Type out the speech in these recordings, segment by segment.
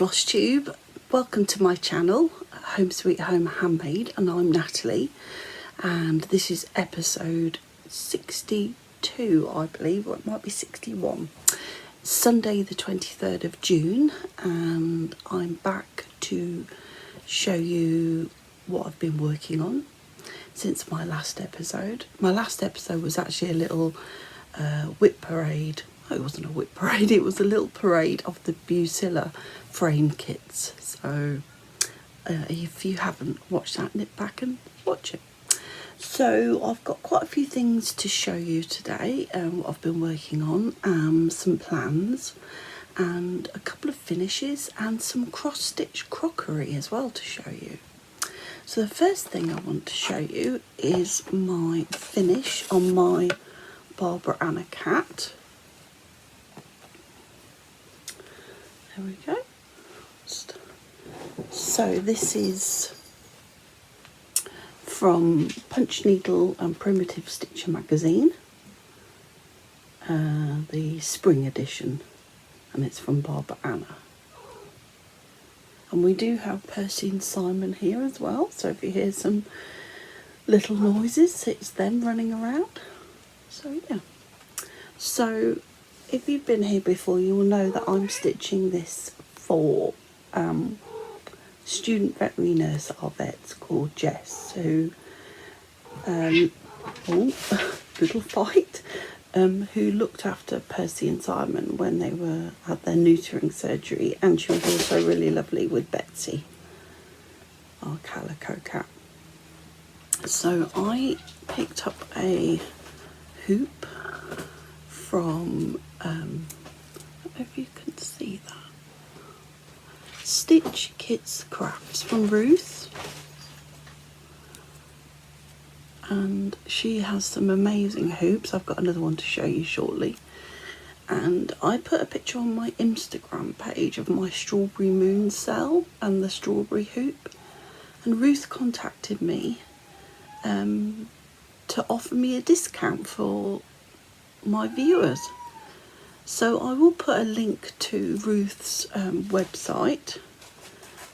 Flosstube. Welcome to my channel, Home Sweet Home Handmade, and I'm Natalie, and this is episode 62, I believe, or it might be 61. Sunday the 23rd of June, and I'm back to show you what I've been working on since my last episode. My last episode was actually a little WIP parade. Oh, it wasn't a WIP parade, it was a little parade of the 𝐥𝐤𝐤𝐿 frame kits. So if you haven't watched that, nip back and watch it. So I've got quite a few things to show you today, what I've been working on, some plans and a couple of finishes and some cross-stitch crockery as well to show you. So the first thing I want to show you is my finish on my Barbara Anna cat. There we go. So this is from Punch Needle and Primitive Stitcher magazine, the spring edition, and it's from Barbara Anna. And we do have Percy and Simon here as well, so if you hear some little noises, it's them running around. So yeah. So if you've been here before, you will know that I'm stitching this for student veterinary nurse at our vets called Jess, who little fight, who looked after Percy and Simon when they had their neutering surgery, and she was also really lovely with Betsy, our calico cat. So I picked up a hoop from I don't know if you can see that, Stitch Kits Crafts from Ruth, and she has some amazing hoops. I've got another one to show you shortly, and I put a picture on my Instagram page of my strawberry moon cell and the strawberry hoop, and Ruth contacted me to offer me a discount for my viewers. So I will put a link to Ruth's website,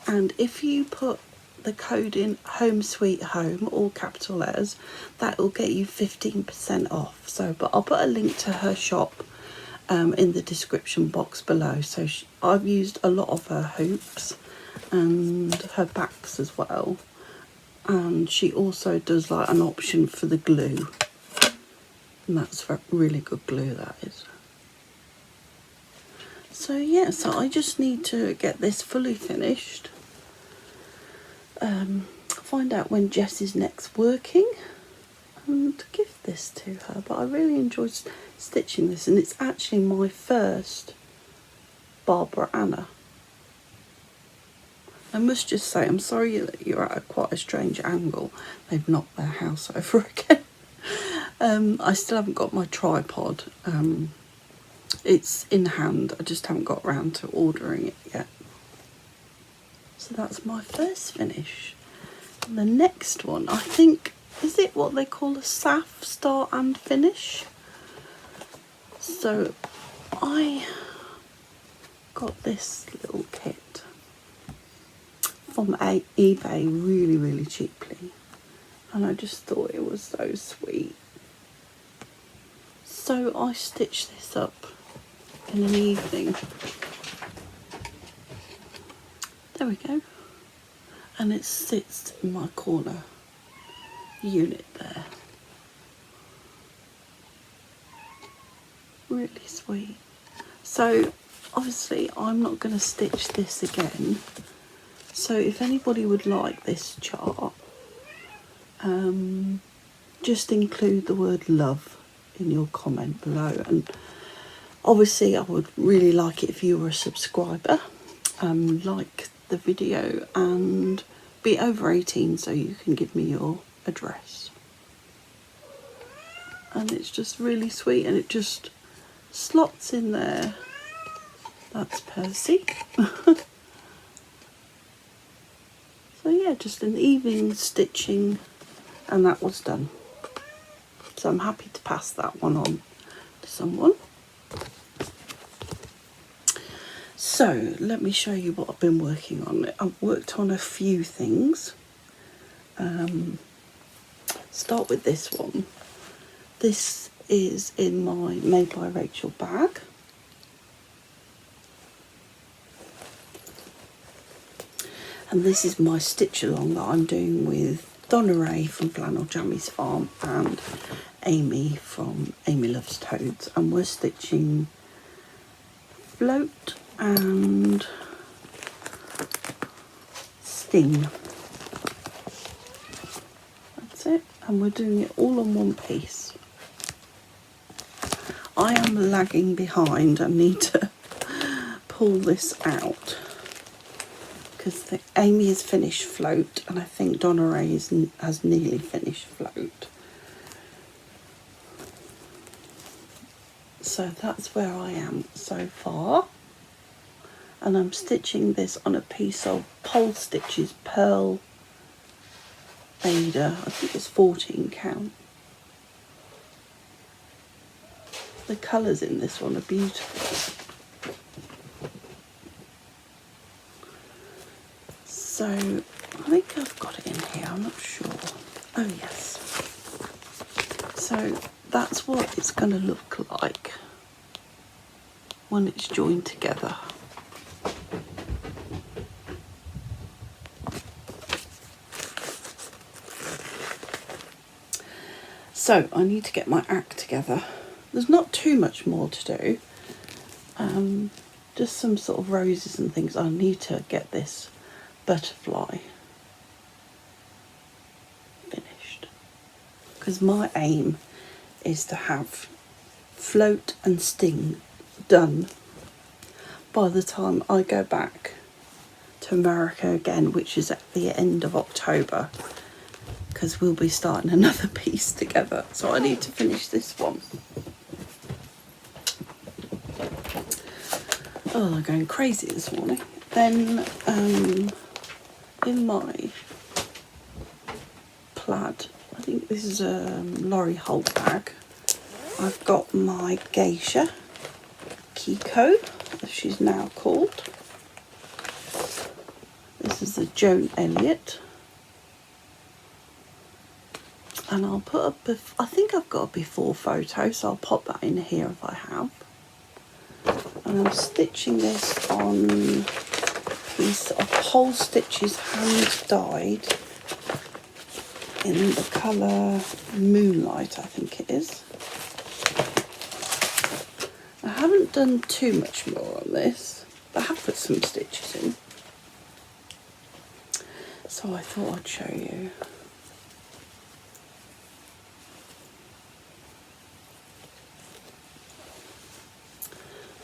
and if you put the code in Home Sweet Home, all capital letters, that will get you 15% off. So, but I'll put a link to her shop in the description box below. So I've used a lot of her hoops and her backs as well, and she also does like an option for the glue, and that's really good glue, that is. So yeah, so I just need to get this fully finished, find out when Jess is next working, and give this to her. But I really enjoyed stitching this, and it's actually my first Barbara Anna. I must just say, I'm sorry that you're at quite a strange angle. They've knocked their house over again. I still haven't got my tripod. It's in hand, I just haven't got around to ordering it yet. So that's my first finish. And the next one, I think, is it what they call a SAF, start and finish? So I got this little kit from eBay really cheaply, and I just thought it was so sweet. So I stitched this up in an evening. There we go. And it sits in my corner unit there. Really sweet. So obviously I'm not going to stitch this again. So if anybody would like this chart, just include the word love in your comment below. And obviously I would really like it if you were a subscriber, like the video and be over 18 so you can give me your address. And it's just really sweet, and it just slots in there. That's Percy. So yeah, just an evening stitching, and that was done. So I'm happy to pass that one on to someone. So So let me show you what I've been working on. I've worked on a few things. Start with this one. This is in my Made by Rachel bag. And this is my stitch along that I'm doing with Donna Ray from Flannel Jammy's Farm and Amy from Amy Loves Toads. And we're stitching float and sting. That's it. And we're doing it all on one piece. I am lagging behind. I need to pull this out because Amy has finished float and I think Donna Ray has nearly finished float. So that's where I am so far. And I'm stitching this on a piece of Pole Stitches Pearl Ada. I think it's 14 count. The colours in this one are beautiful. So I think I've got it in here, I'm not sure. Oh yes. So that's what it's going to look like when it's joined together. So I need to get my act together. There's not too much more to do. Just some sort of roses and things. I need to get this butterfly finished. Because my aim is to have float and sting done by the time I go back to America again, which is at the end of October. Because we'll be starting another piece together. So I need to finish this one. Oh, they're going crazy this morning. Then in my plaid, I think this is a Laurie Holt bag, I've got my 𝐦𝐨𝐬𝐿, as she's now called. This is the 𝐥𝐢𝐤𝐿. And I'll put up, I think I've got a before photo, so I'll pop that in here if I have. And I'm stitching this on a piece of Pole Stitches hand dyed in the colour Moonlight, I think it is. I haven't done too much more on this, but I have put some stitches in. So I thought I'd show you.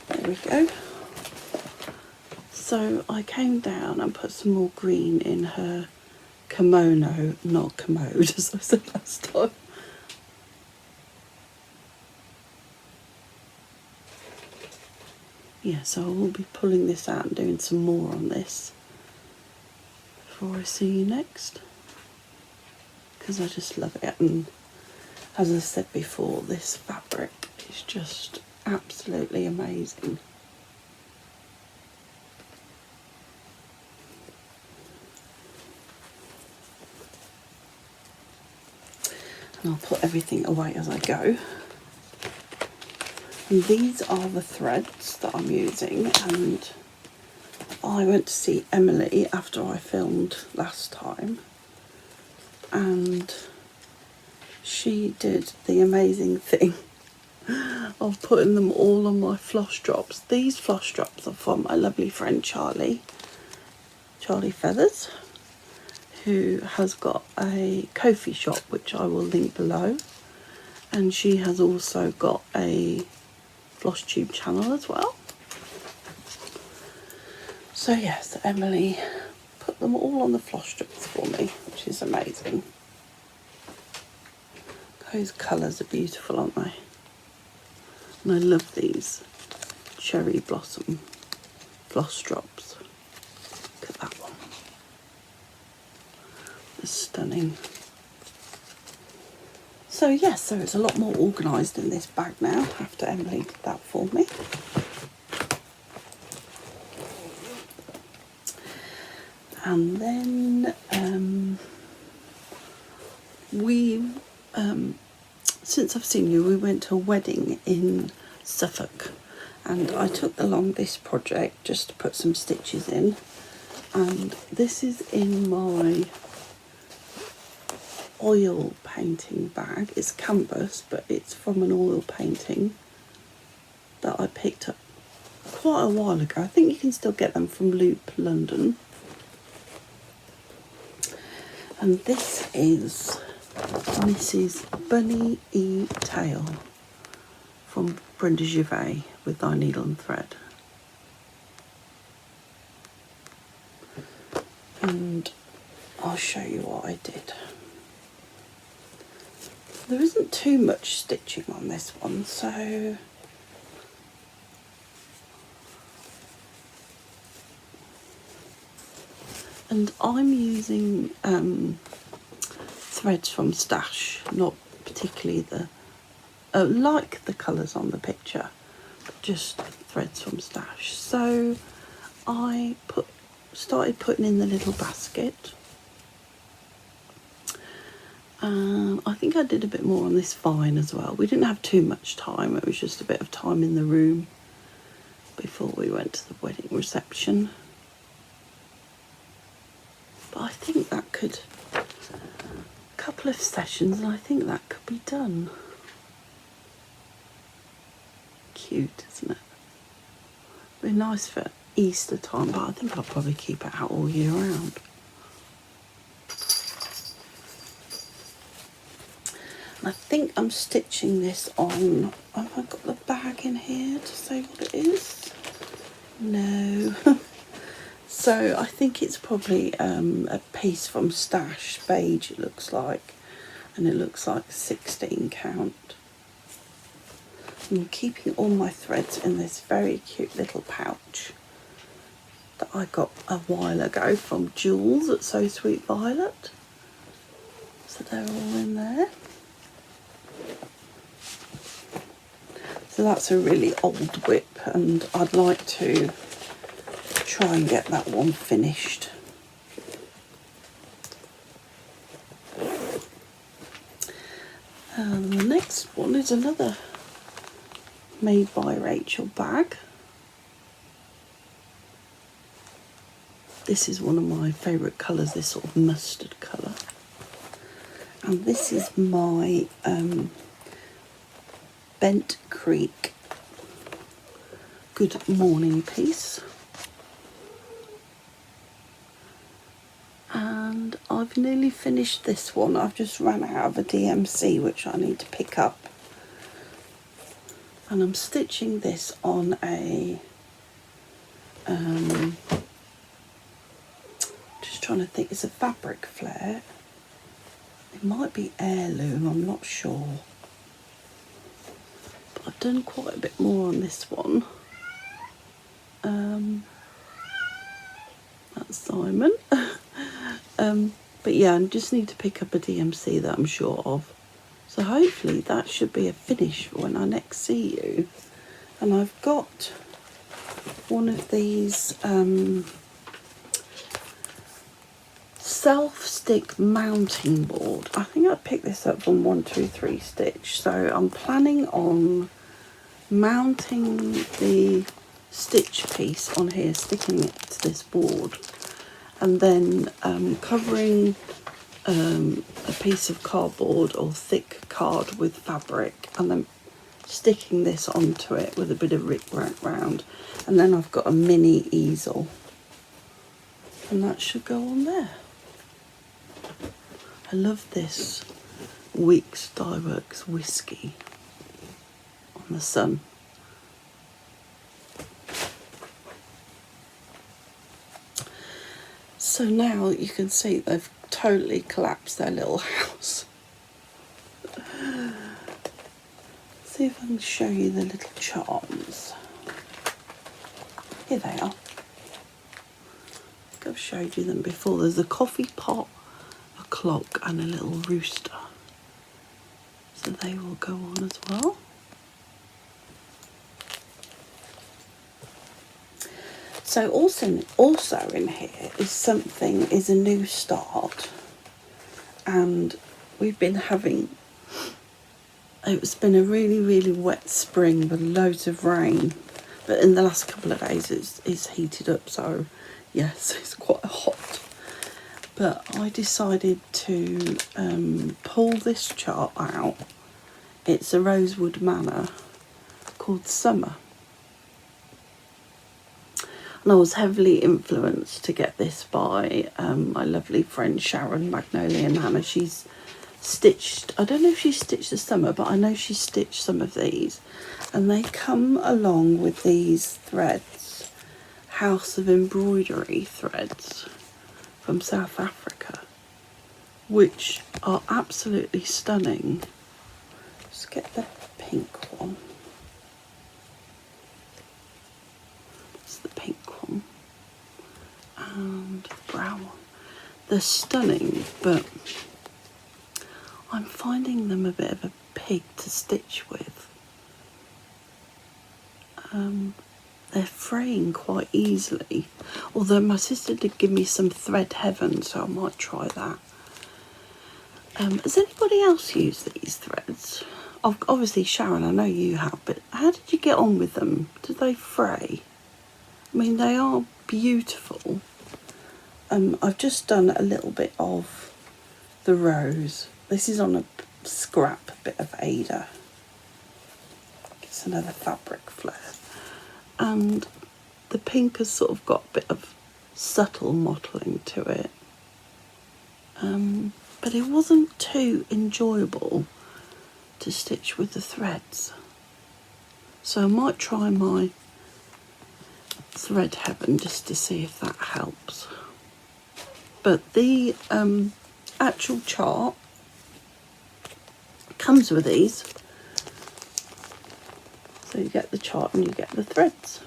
There we go. So I came down and put some more green in her kimono, not commode as I said last time. Yeah, so I will be pulling this out and doing some more on this before I see you next. Because I just love it, and as I said before, this fabric is just absolutely amazing. And I'll put everything away as I go. And these are the threads that I'm using, and I went to see Emily after I filmed last time, and she did the amazing thing of putting them all on my floss drops. These floss drops are from my lovely friend Charlie Feathers, who has got a Ko-fi shop which I will link below, and she has also got a Flosstube channel as well. So yes, Emily put them all on the floss strips for me, which is amazing. Those colours are beautiful, aren't they? And I love these cherry blossom floss drops. Look at that one. It's stunning. So yes, so it's a lot more organised in this bag now after Emily did that for me. And then since I've seen you, we went to a wedding in Suffolk, and I took along this project just to put some stitches in. And this is in my oil painting bag. It's canvas, but it's from an oil painting that I picked up quite a while ago. I think you can still get them from Loop London. And this is Mrs. Bunny E. Tail from 𝐥𝐤𝐤𝐿 with Thy Needle and Thread. And I'll show you what I did. There isn't too much stitching on this one, so and I'm using threads from Stash, not particularly the like the colours on the picture, but just threads from Stash. So I started putting in the little basket. I think I did a bit more on this vine as well. We didn't have too much time, it was just a bit of time in the room before we went to the wedding reception. But I think that could, a couple of sessions, and I think that could be done. Cute, isn't it? Be nice for Easter time, but I think I'll probably keep it out all year round. And I think I'm stitching this on, have I got the bag in here to say what it is? No. So I think it's probably a piece from Stash, beige it looks like, and it looks like 16 count. I'm keeping all my threads in this very cute little pouch that I got a while ago from Jules at So Sweet Violet. So they're all in there. So that's a really old WIP, and I'd like to try and get that one finished. And the next one is another Made by Rachel bag. This is one of my favourite colours, this sort of mustard colour. And this is my Bent Creek Good Morning piece. And I've nearly finished this one. I've just run out of a DMC which I need to pick up. And I'm stitching this on a just trying to think, it's a fabric flare. It might be heirloom, I'm not sure. But I've done quite a bit more on this one. That's Simon. But yeah, I just need to pick up a DMC that I'm sure of. So hopefully that should be a finish for when I next see you. And I've got one of these self-stick mounting board. I think I picked this up from 123 Stitch. So I'm planning on mounting the stitch piece on here, sticking it to this board, and then covering a piece of cardboard or thick card with fabric, and then sticking this onto it with a bit of rickrack round, and then I've got a mini easel, and that should go on there. I love this Weeks Dye Works whiskey on the sun. So now you can see they've totally collapsed their little house. See if I can show you the little charms. Here they are. I think I've showed you them before. There's a coffee pot, a clock and a little rooster. So they will go on as well. So So also in here is a new start, and we've been having, it's been a really, really wet spring with loads of rain, but in the last couple of days it's heated up, so yes, it's quite hot. But I decided to pull this chart out. It's a rosewood manor called Summer. And I was heavily influenced to get this by my lovely friend Sharon, Magnolia Nana. She's stitched, I don't know if she stitched the Summer, but I know she stitched some of these. And they come along with these threads, House of Embroidery threads from South Africa, which are absolutely stunning. Let's get the pink one. It's the pink one. And the brown one. They're stunning, but I'm finding them a bit of a pig to stitch with. They're fraying quite easily, although my sister did give me some Thread Heaven, so I might try that. Has anybody else used these threads? Obviously Sharon, I know you have, but how did you get on with them? Did they fray? I mean, they are beautiful. I've just done a little bit of the rose. This is on a scrap bit of Ada. It's another fabric flare. And the pink has sort of got a bit of subtle mottling to it. But it wasn't too enjoyable to stitch with the threads. So I might try my Thread Heaven just to see if that helps. But the actual chart comes with these. So you get the chart and you get the threads.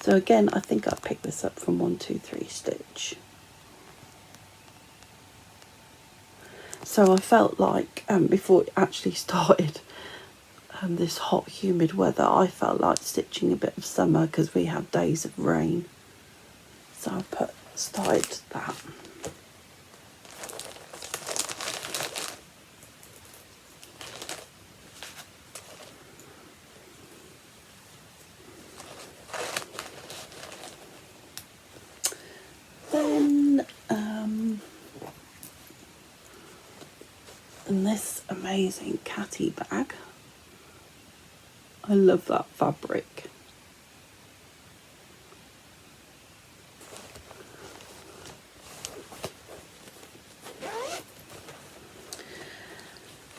So again, I think I picked this up from 123 Stitch. So I felt like before it actually started this hot, humid weather, I felt like stitching a bit of summer because we had days of rain. So I started that. Then, and this amazing catty bag. I love that fabric.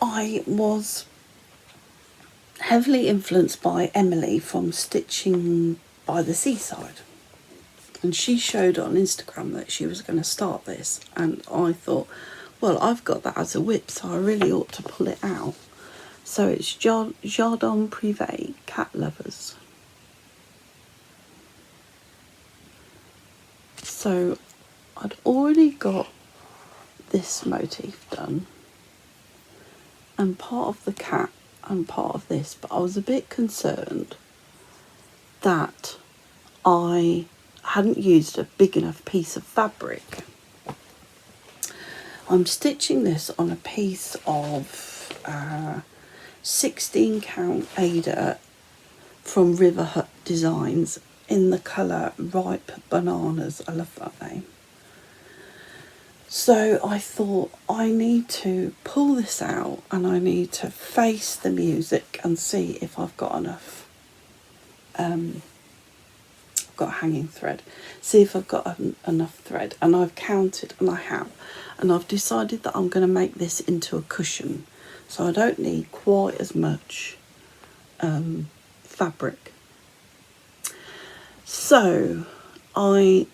I was heavily influenced by Emily from Stitching by the Seaside. And she showed on Instagram that she was going to start this, and I thought, well, I've got that as a WIP, so I really ought to pull it out. So it's Jardin Privé Cat Lovers. So I'd already got this motif done, and part of the cat and part of this, but I was a bit concerned that I hadn't used a big enough piece of fabric. I'm stitching this on a piece of 16 count Ada from River Hut Designs in the colour Ripe Bananas. I love that name. So I thought I need to pull this out and I need to face the music and see if I've got enough got a hanging thread, see if I've got enough thread, and I've counted and I have, and I've decided that I'm going to make this into a cushion, so I don't need quite as much fabric. So I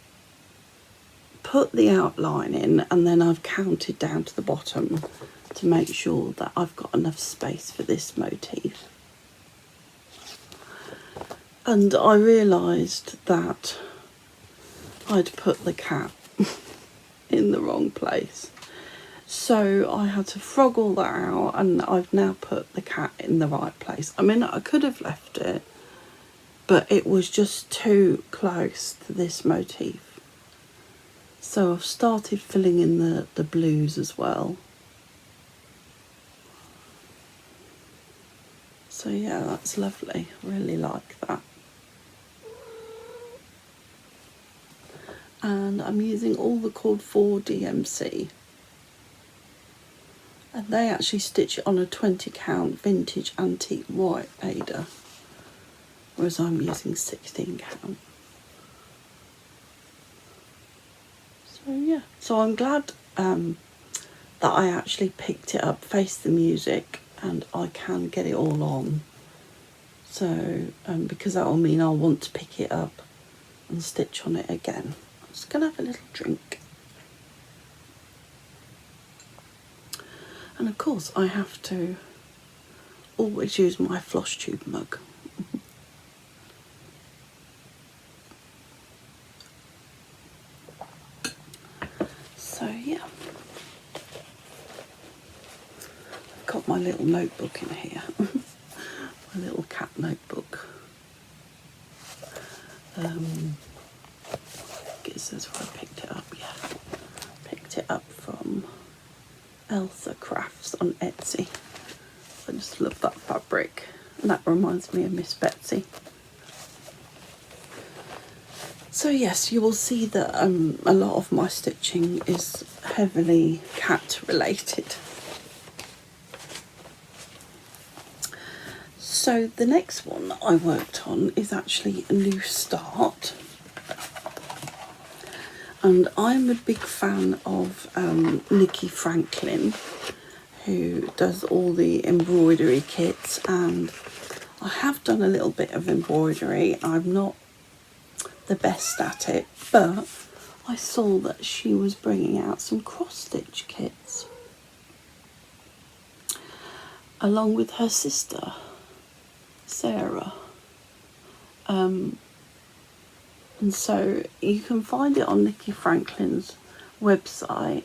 put the outline in and then I've counted down to the bottom to make sure that I've got enough space for this motif. And I realised that I'd put the cat in the wrong place. So I had to frog all that out, and I've now put the cat in the right place. I mean, I could have left it but it was just too close to this motif. So I've started filling in the blues as well. So yeah, that's lovely. I really like that. And I'm using all the cord 4 DMC. And they actually stitch it on a 20 count vintage antique white Ada, whereas I'm using 16 count. So yeah, so I'm glad that I actually picked it up, faced the music, and I can get it all on. So because that will mean I'll want to pick it up and stitch on it again. I'm just going to have a little drink. And of course I have to always use my Flosstube mug. So yeah, I've got my little notebook in here, my little cat notebook. I guess that's where I picked it up, yeah. Picked it up from 𝐦𝐤𝐤𝐿 Crafts on Etsy. I just love that fabric, and that reminds me of Miss Betsy. So yes, you will see that a lot of my stitching is heavily cat related. So the next one I worked on is actually a new start. And I'm a big fan of Nikki Franklin, who does all the embroidery kits, and I have done a little bit of embroidery. I'm not the best at it, but I saw that she was bringing out some cross-stitch kits along with her sister Sarah, and so you can find it on Nikki Franklin's website,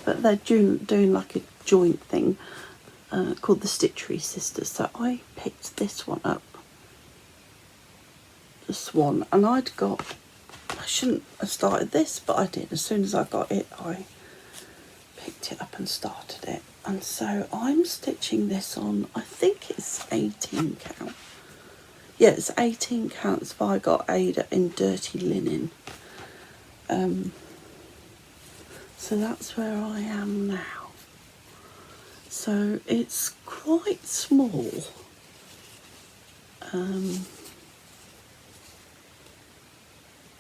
but they're doing like a joint thing called the Stitchery Sisters. So I picked this one up, the Swan, and I shouldn't have started this, but I did. As soon as I got it, I picked it up and started it. And so I'm stitching this on, I think it's 18 count. Yeah, it's 18 counts if I got Ada in dirty linen. So that's where I am now. So it's quite small.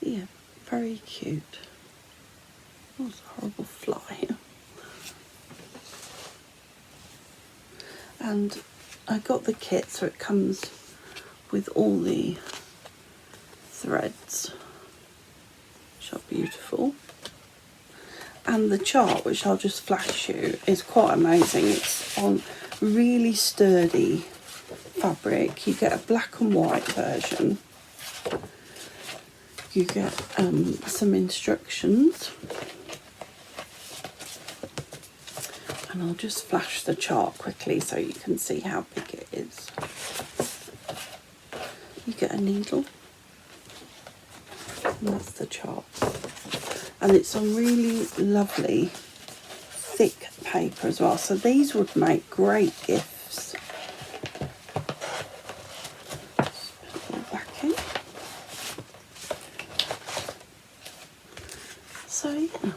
Yeah, very cute. Oh, it's a horrible fly. And I got the kit, so it comes with all the threads, which are beautiful. And the chart, which I'll just flash you, is quite amazing. It's on really sturdy fabric. You get a black and white version. You get some instructions. And I'll just flash the chart quickly so you can see how big it is. You get a needle, and that's the chart. And it's on really lovely thick paper as well, so these would make great gifts. Just put it back in. So yeah.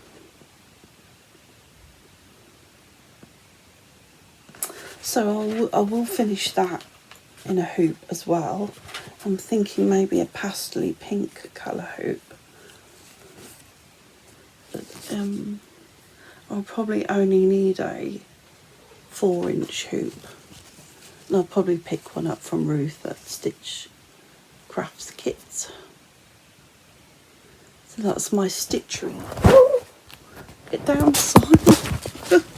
So I will finish that in a hoop as well. I'm thinking maybe a pastel pink colour hoop. But I'll probably only need a 4-inch hoop. And I'll probably pick one up from Ruth at Stitch Crafts Kits. So that's my stitchery. Get down, son.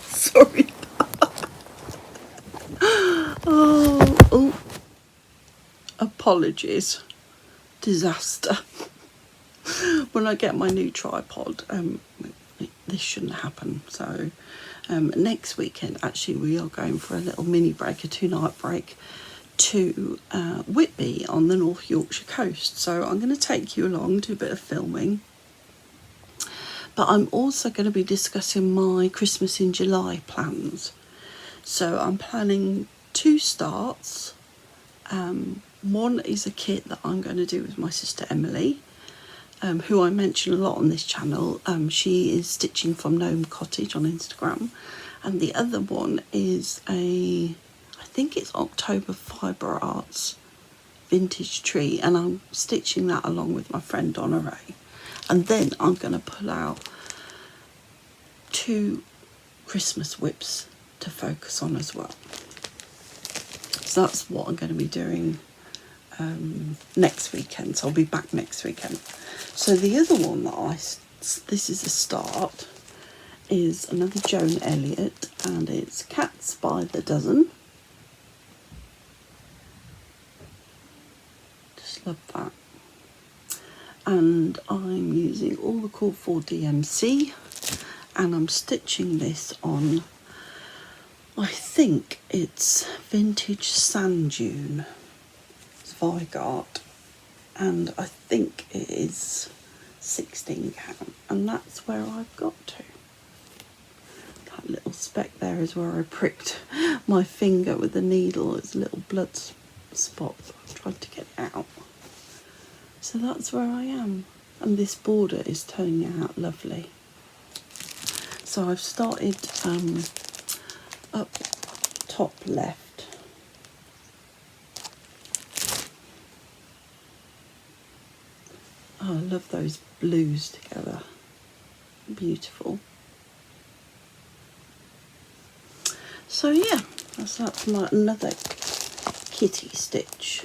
Sorry. Oh, apologies. Disaster. When I get my new tripod, this shouldn't happen. So next weekend, actually, we are going for a little mini break, a 2-night break, to Whitby on the North Yorkshire coast. So I'm going to take you along, do a bit of filming. But I'm also going to be discussing my Christmas in July plans. So I'm planning 2 starts. One is a kit that I'm going to do with my sister Emily, who I mention a lot on this channel. She is stitching from Gnome Cottage on Instagram. And the other one is I think it's October Fibre Arts vintage tree, and I'm stitching that along with my friend Donna Ray. And then I'm going to pull out 2 Christmas WIPs to focus on as well. So that's what I'm going to be doing next weekend. So I'll be back next weekend. So the other one that this is a start, is another Joan Elliott, and it's Cats by the Dozen. Just love that. And I'm using all the Call for DMC, and I'm stitching this on, I think it's vintage sand dune. It's Zygarde, and I think it is 16 count, and that's where I've got to. That little speck there is where I pricked my finger with the needle. It's a little blood spot, so I tried to get it out. So that's where I am, and this border is turning out lovely. So I've started up top left. Oh, I love those blues together. Beautiful. So yeah, that's my another kitty stitch.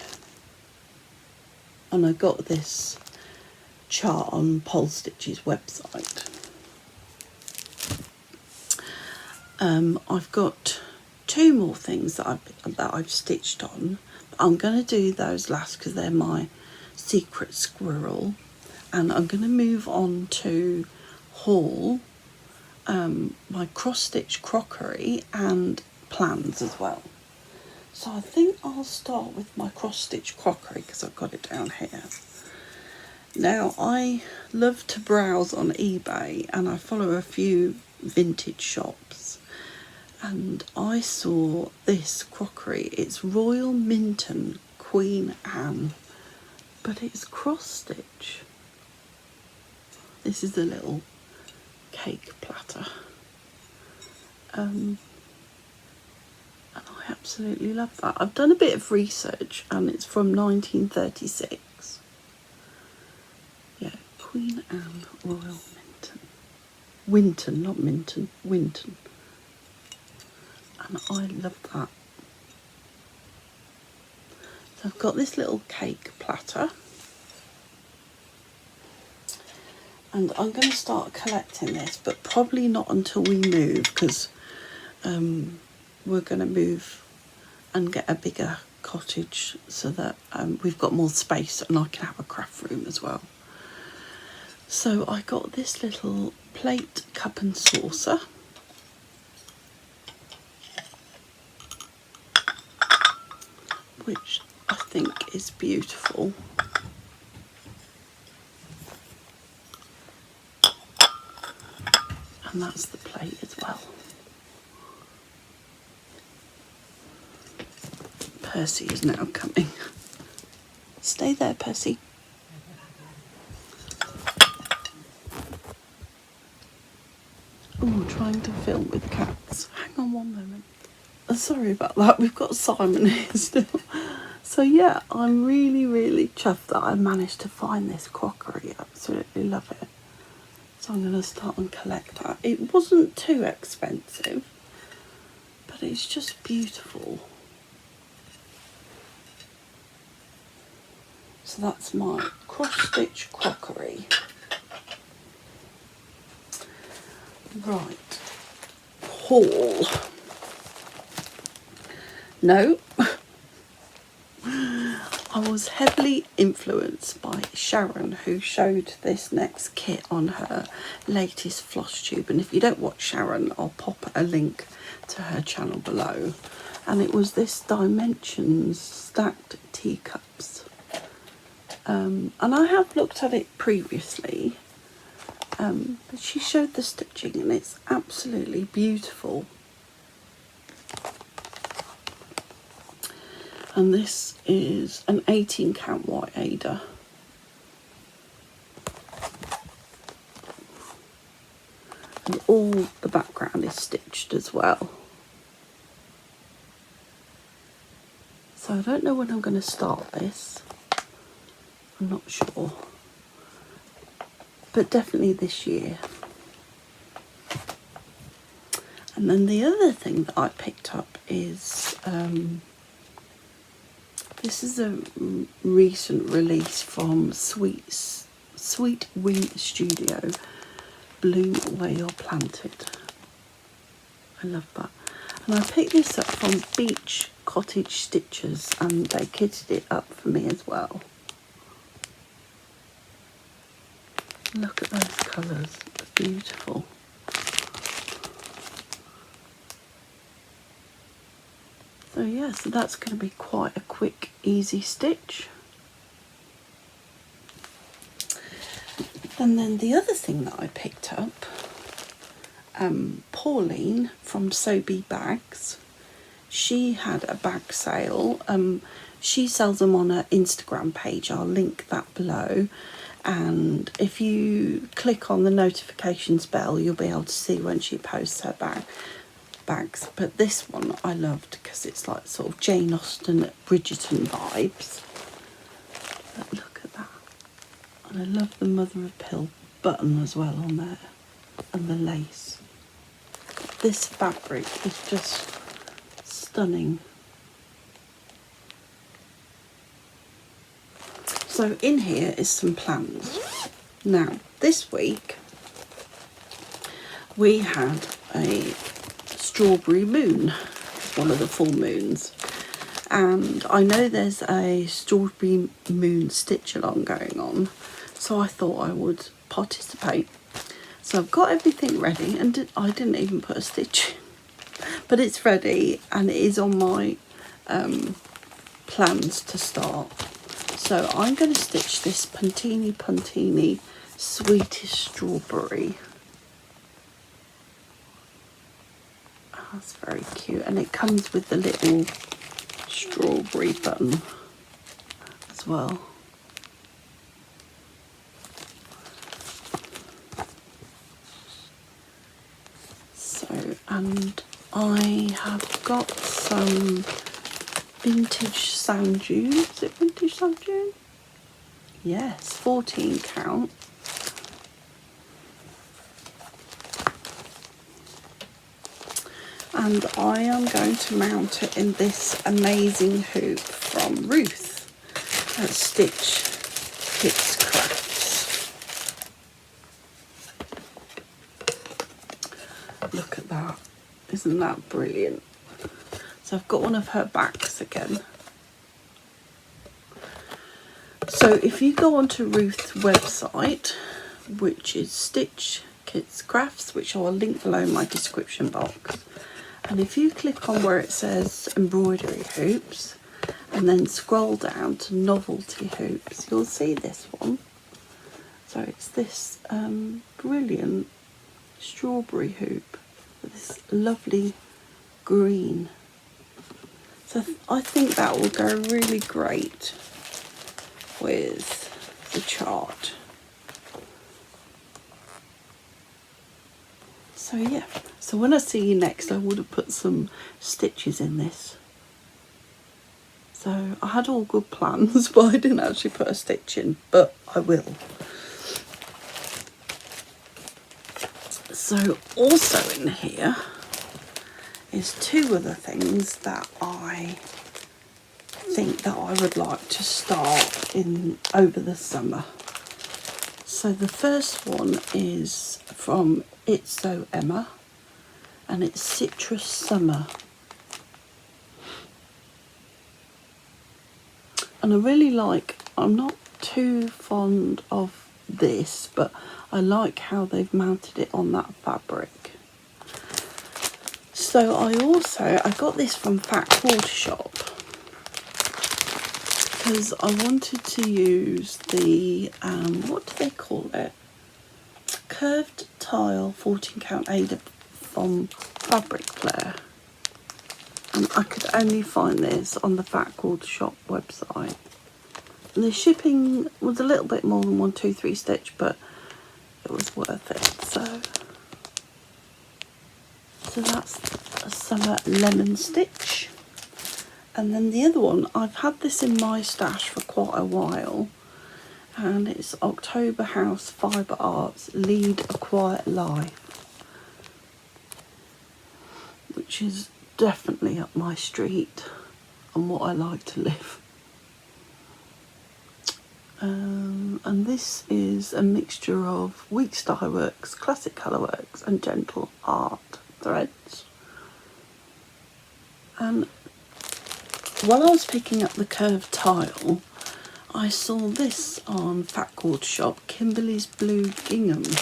And I got this chart on Pole Stitch's website. I've got 2 more things that I've stitched on. I'm going to do those last because they're my secret squirrel. And I'm going to move on to haul my cross stitch crockery and plans as well. So I think I'll start with my cross stitch crockery because I've got it down here. Now I love to browse on eBay, and I follow a few vintage shops, and I saw this crockery. It's Royal Minton Queen Anne, but it's cross stitch. This is a little cake platter. And I absolutely love that. I've done a bit of research, and it's from 1936. Yeah, Queen Anne Royal Minton. Winton, not Minton, Winton. And I love that. So I've got this little cake platter. And I'm going to start collecting this, but probably not until we move, because we're going to move and get a bigger cottage so that we've got more space and I can have a craft room as well. So I got this little plate, cup and saucer. Which I think is beautiful. And that's the plate as well. Percy is now coming. Stay there, Percy. Oh, trying to film with cats. Hang on one moment. Sorry about that, we've got Simon here still. So yeah, I'm really chuffed that I managed to find this crockery. I absolutely love it. So I'm going to start and collect that. It wasn't too expensive, but it's just beautiful. So that's my cross-stitch crockery. Right, haul. No. I was heavily influenced by Sharon, who showed this next kit on her latest Flosstube. And if you don't watch Sharon, I'll pop a link to her channel below. and it was this Dimensions stacked teacups. And I have looked at it previously, but she showed the stitching and it's absolutely beautiful. And this is an 18 count 𝐦𝐤𝐤𝐤. And all the background is stitched as well. So I don't know when I'm going to start this. I'm not sure. But definitely this year. And then the other thing that I picked up is, this is a recent release from Sweet Wing Studio, Bloom Where You're Planted. I love that. And I picked this up from Beach Cottage Stitchers, and they kitted it up for me as well. Look at those colours, it's beautiful. So yeah, so that's going to be quite a quick, easy stitch. And then the other thing that I picked up, Pauline from Sobe Bags, she had a bag sale. She sells them on her Instagram page. I'll link that below. And if you click on the notifications bell, you'll be able to see when she posts her bags. But this one I loved because it's like sort of Jane Austen, Bridgerton vibes. But look at that. And I love the mother of pearl button as well on there, and the lace. This fabric is just stunning. So in here is some plans. Now this week we had a strawberry moon, one of the full moons, and I know there's a strawberry moon stitch along going on, so I thought I would participate. So I've got everything ready, and I didn't even put a stitch in, but it's ready and it is on my plans to start. So I'm going to stitch this Puntini Sweetest Strawberry. Oh, that's very cute, and it comes with the little strawberry button as well. So, and I have got some vintage sand dune. Is it vintage sand dune? Yes, 14 count. And I am going to mount it in this amazing hoop from Ruth at Stitch Kits Crafts. Look at that. Isn't that brilliant? So I've got one of her backs again. So if you go onto Ruth's website, which is Stitch Kits Crafts, which I will link below in my description box, and if you click on where it says embroidery hoops and then scroll down to novelty hoops, you'll see this one. So it's this brilliant strawberry hoop with this lovely green. So I think that will go really great with the chart. So yeah, so when I see you next, I would have put some stitches in this. So I had all good plans, but I didn't actually put a stitch in, but I will. So also in here is two other things that I think that I would like to start in over the summer. So the first one is from 𝐦𝐨𝐬𝐤𝐸, and it's Citrus Summer. And I really like, I'm not too fond of this, but I like how they've mounted it on that fabric. So I got this from Fat Quarter Shop because I wanted to use the, what do they call it? Curved tile 14 count 𝐥𝐤𝐤 from Fabric Flair. And I could only find this on the Fat Quarter Shop website. And the shipping was a little bit more than 1, 2, 3 stitch, but it was worth it. So that's a summer lemon stitch. And then the other one, I've had this in my stash for quite a while, and it's October House Fibre Arts Lead a Quiet Life, which is definitely up my street and what I like to live. And this is a mixture of Weeks Dye Works, Classic Colourworks and Gentle Art threads. And while I was picking up the curved tile, I saw this on Fat Quarter Shop, Kimberly's Blue Gingham, the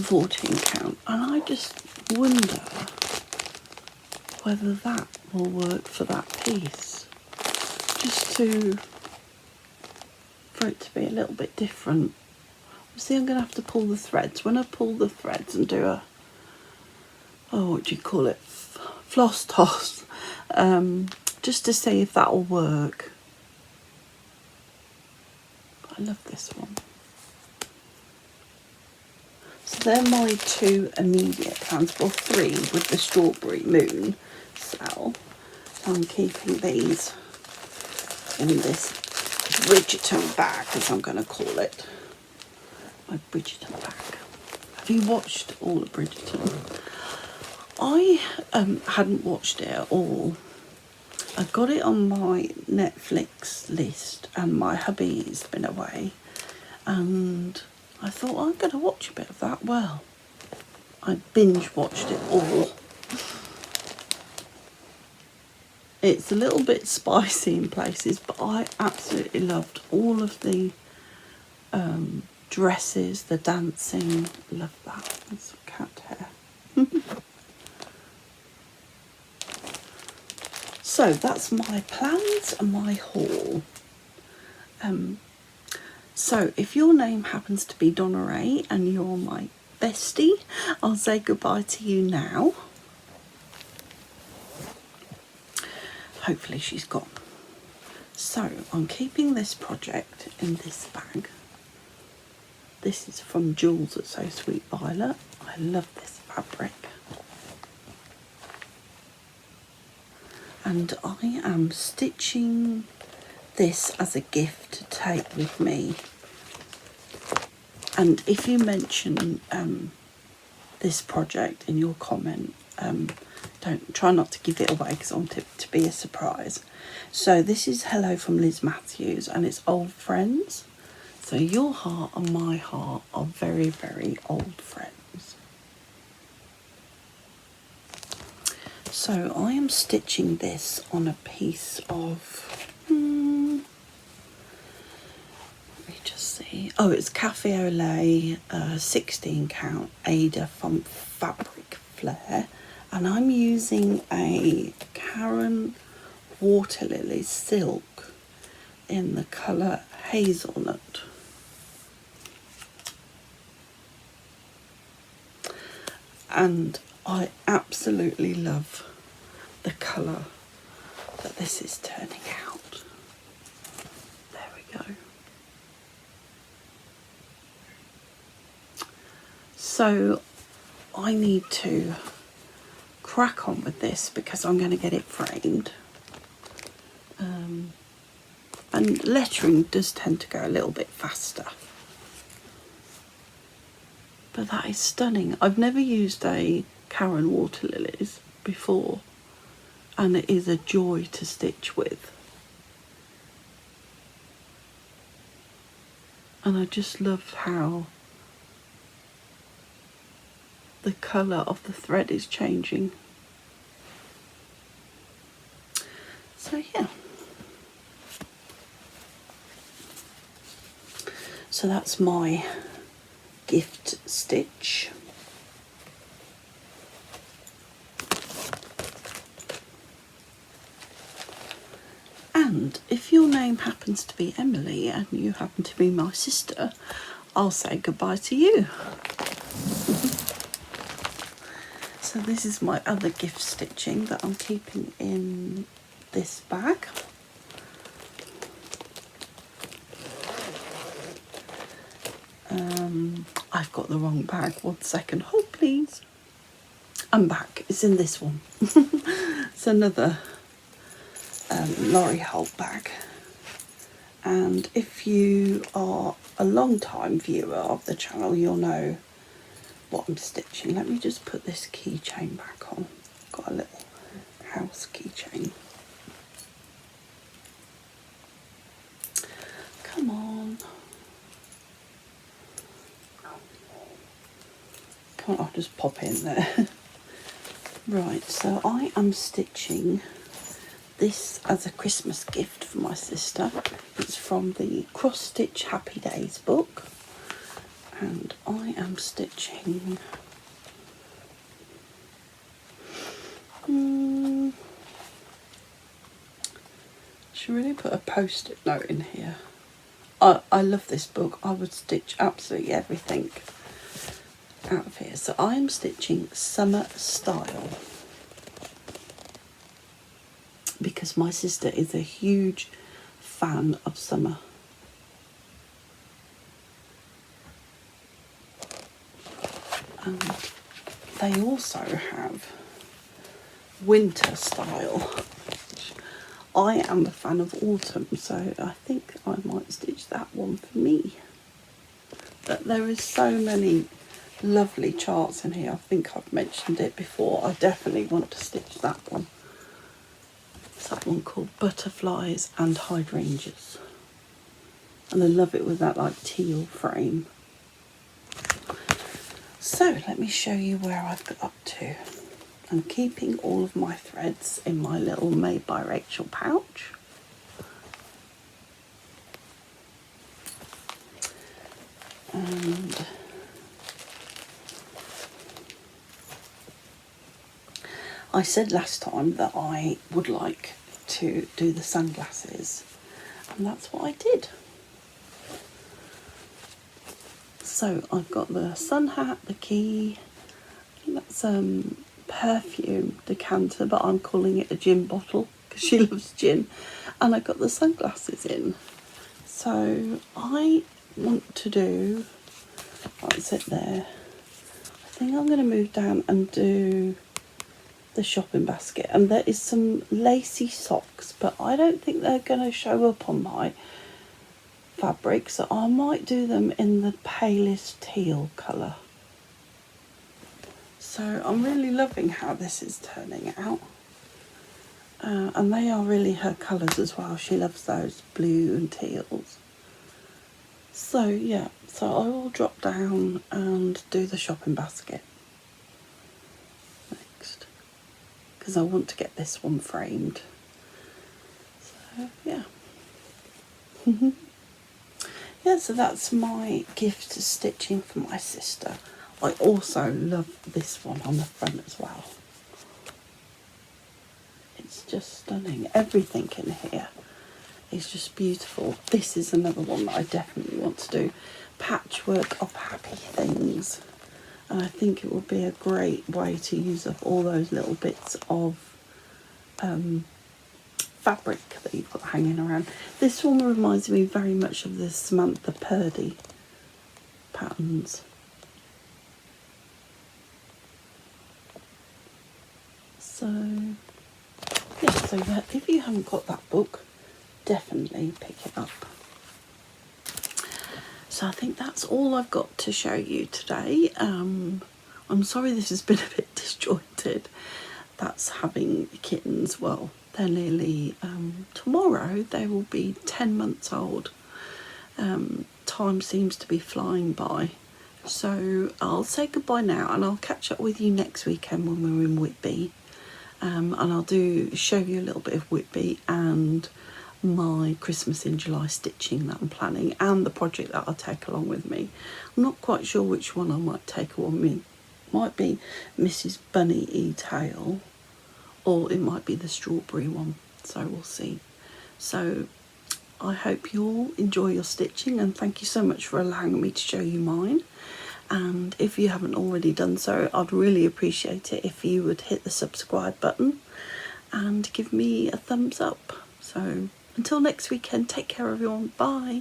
14 count, and I just wonder whether that will work for that piece, just for it to be a little bit different. See, I'm going to have to pull the threads. When I pull the threads and do a, what do you call it, floss toss, just to see if that will work. I love this one. So they're my 2 immediate plans, well 3 with the Strawberry Moon cell. So I'm keeping these in this Bridgerton bag, as I'm going to call it. My Bridgerton bag. Have you watched all of Bridgerton? I hadn't watched it at all. I got it on my Netflix list and my hubby's been away, and I thought, I'm going to watch a bit of that. Well, I binge watched it all. It's a little bit spicy in places, but I absolutely loved all of the dresses, the dancing. Love that. It's cat hair. So that's my plans and my haul. So if your name happens to be Donna Ray and you're my bestie, I'll say goodbye to you now. Hopefully she's gone. So I'm keeping this project in this bag. This is from Jules at So Sweet Violet. I love this fabric. And I am stitching this as a gift to take with me. And if you mention this project in your comment, try not to give it away because I want it to be a surprise. So this is Hello from Liz Matthews, and it's Old Friends. So your heart and my heart are very, very old friends. So I am stitching this on a piece of, let me just see, it's Cafe au Lait 16 count 𝐴𝐷𝐴 from Fabric Flair, and I'm using a Karen Water Lily silk in the colour Hazelnut. And I absolutely love the colour that this is turning out. There we go. So I need to crack on with this because I'm going to get it framed. And lettering does tend to go a little bit faster. But that is stunning. I've never used a Karen Water Lilies before, and it is a joy to stitch with. And I just love how the colour of the thread is changing. So yeah. So that's my gift stitch. And if your name happens to be Emily and you happen to be my sister, I'll say goodbye to you. So this is my other gift stitching that I'm keeping in this bag. I've got the wrong bag. 1 second. Hold please. I'm back. It's in this one. It's another Lorry Holt bag. And if you are a long time viewer of the channel, you'll know what I'm stitching. Let me just put this keychain back on. Got a little house keychain. Come on. Come on, I'll just pop in there. Right, so I am stitching this as a Christmas gift for my sister. It's from the Cross Stitch Happy Days book. And I am stitching should really put a post-it note in here. I love this book. I would stitch absolutely everything out of here. So I am stitching Summer Style because my sister is a huge fan of summer. And they also have Winter Style. I am a fan of autumn, so I think I might stitch that one for me. But there is so many lovely charts in here. I think I've mentioned it before. I definitely want to stitch that one. It's that one called Butterflies and Hydrangeas. And I love it with that like teal frame. So let me show you where I've got up to. I'm keeping all of my threads in my little Made by Rachel pouch. And I said last time that I would like to do the sunglasses, and that's what I did. So I've got the sun hat, the key, I think that's perfume decanter, but I'm calling it a gin bottle because she loves gin, and I got the sunglasses in. So I want to do, that's it there. I think I'm going to move down and do the shopping basket, and there is some lacy socks, but I don't think they're going to show up on my fabric, so I might do them in the palest teal colour. So I'm really loving how this is turning out, and they are really her colours as well. She loves those blue and teals. So yeah, so I will drop down and do the shopping basket next, because I want to get this one framed. So yeah. Yeah, so that's my gift to stitching for my sister. I also love this one on the front as well. It's just stunning. Everything in here is just beautiful. This is another one that I definitely want to do. Patchwork of happy things. And I think it would be a great way to use up all those little bits of fabric that you've got hanging around. This one reminds me very much of the Samantha Purdy patterns. So yeah, if you haven't got that book, definitely pick it up. So I think that's all I've got to show you today. I'm sorry this has been a bit disjointed. That's having kittens. Well, they're nearly, tomorrow they will be 10 months old. Time seems to be flying by. So I'll say goodbye now, and I'll catch up with you next weekend when we're in Whitby. And I'll show you a little bit of Whitby and my Christmas in July stitching that I'm planning, and the project that I'll take along with me. I'm not quite sure which one I might take along with me. Might be Mrs. Bunny E. Tail, or it might be the strawberry one, so we'll see. So I hope you all enjoy your stitching, and thank you so much for allowing me to show you mine. And if you haven't already done so, I'd really appreciate it if you would hit the subscribe button and give me a thumbs up. So until next weekend, take care everyone, bye.